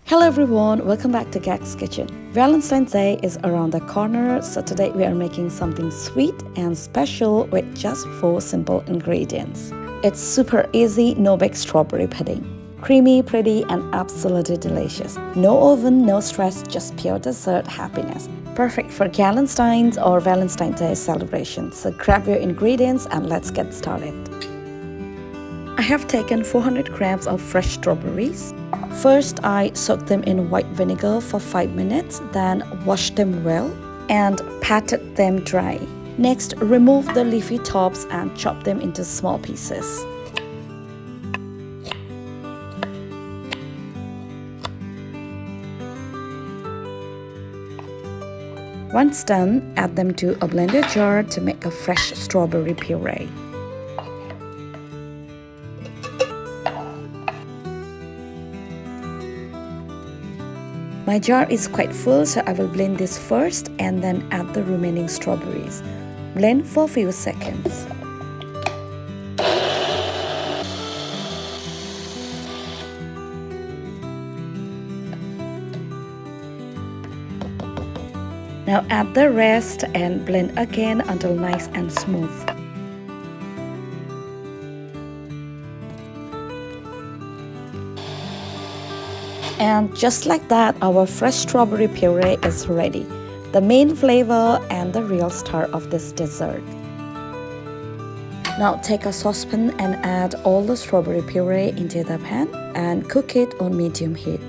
Hello everyone, welcome back to Gagskitchen. Valentine's Day is around the corner, so today we are making something sweet and special with just 4 simple ingredients. It's super easy, no bake strawberry pudding. Creamy, pretty, and absolutely delicious. No oven, no stress, just pure dessert happiness. Perfect for Galentines or Valentine's Day celebrations. So grab your ingredients and let's get started. I have taken 400 grams of fresh strawberries. First, I soaked them in white vinegar for 5 minutes, then washed them well and patted them dry. Next, remove the leafy tops and chop them into small pieces. Once done, add them to a blender jar to make a fresh strawberry puree. My jar is quite full, so I will blend this first and then add the remaining strawberries. Blend for a few seconds. Now add the rest and blend again until nice and smooth. And just like that, our fresh strawberry puree is ready. The main flavor and the real star of this dessert. Now take a saucepan and add all the strawberry puree into the pan and cook it on medium heat.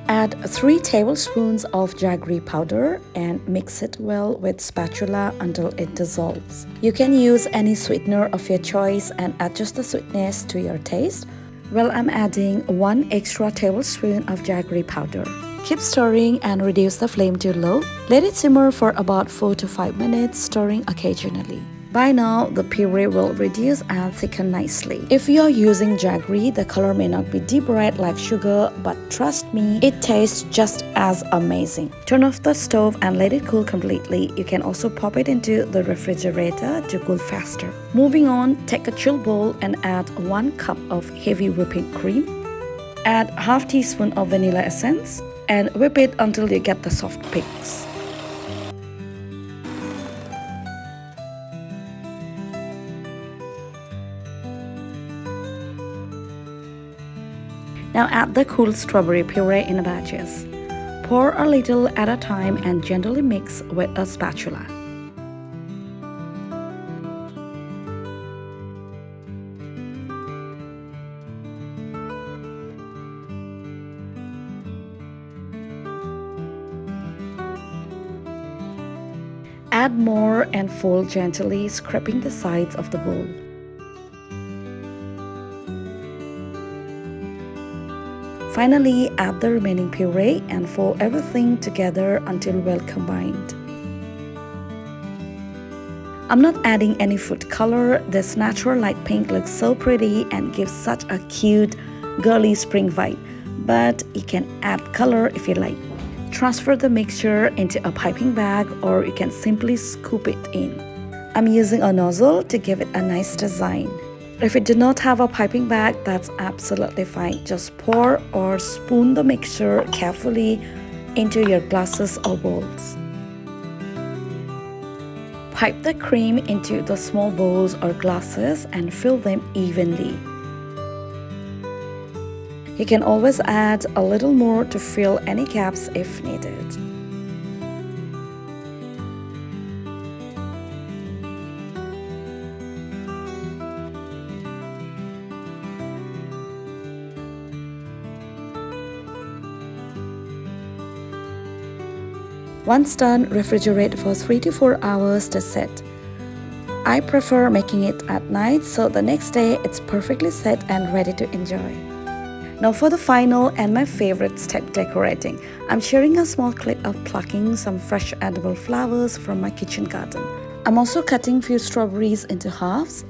Add 3 tablespoons of jaggery powder and mix it well with spatula until it dissolves. You can use any sweetener of your choice and adjust the sweetness to your taste. Well, I'm adding 1 extra tablespoon of jaggery powder. Keep stirring and reduce the flame to low. Let it simmer for about 4 to 5 minutes, stirring occasionally. By now, the puree will reduce and thicken nicely. If you're using jaggery, the color may not be deep red like sugar, but trust me, it tastes just as amazing. Turn off the stove and let it cool completely. You can also pop it into the refrigerator to cool faster. Moving on, take a chill bowl and add 1 cup of heavy whipping cream. Add half teaspoon of vanilla essence and whip it until you get the soft peaks. Now add the cool strawberry puree in batches. Pour a little at a time and gently mix with a spatula. Add more and fold gently, scraping the sides of the bowl. Finally, add the remaining puree and fold everything together until well combined. I'm not adding any food color. This natural light pink looks so pretty and gives such a cute, girly spring vibe. But you can add color if you like. Transfer the mixture into a piping bag or you can simply scoop it in. I'm using a nozzle to give it a nice design. If you do not have a piping bag, that's absolutely fine. Just pour or spoon the mixture carefully into your glasses or bowls. Pipe the cream into the small bowls or glasses and fill them evenly. You can always add a little more to fill any gaps if needed. Once done, refrigerate for 3 to 4 hours to set. I prefer making it at night, so the next day it's perfectly set and ready to enjoy. Now for the final and my favorite step, decorating. I'm sharing a small clip of plucking some fresh edible flowers from my kitchen garden. I'm also cutting few strawberries into halves.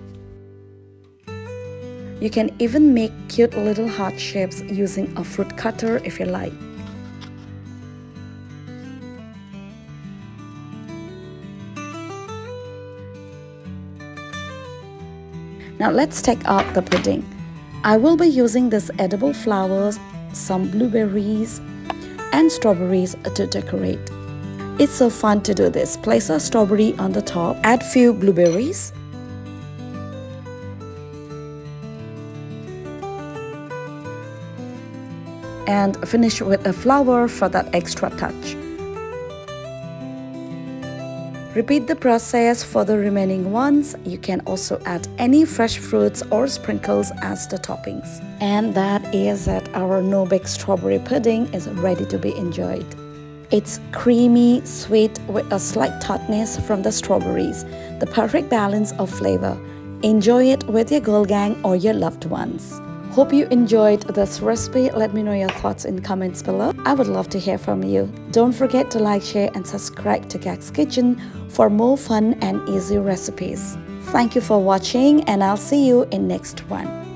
You can even make cute little heart shapes using a fruit cutter if you like. Now let's take out the pudding. I will be using this edible flowers, some blueberries and strawberries to decorate. It's so fun to do this. Place a strawberry on the top, add few blueberries, and finish with a flower for that extra touch. Repeat the process for the remaining ones. You can also add any fresh fruits or sprinkles as the toppings. And that is it. Our no-bake strawberry pudding is ready to be enjoyed. It's creamy, sweet with a slight tartness from the strawberries, the perfect balance of flavor. Enjoy it with your girl gang or your loved ones. Hope you enjoyed this recipe. Let me know your thoughts in comments below. I would love to hear from you. Don't forget to like, share and subscribe to Gag's Kitchen for more fun and easy recipes. Thank you for watching and I'll see you in next one.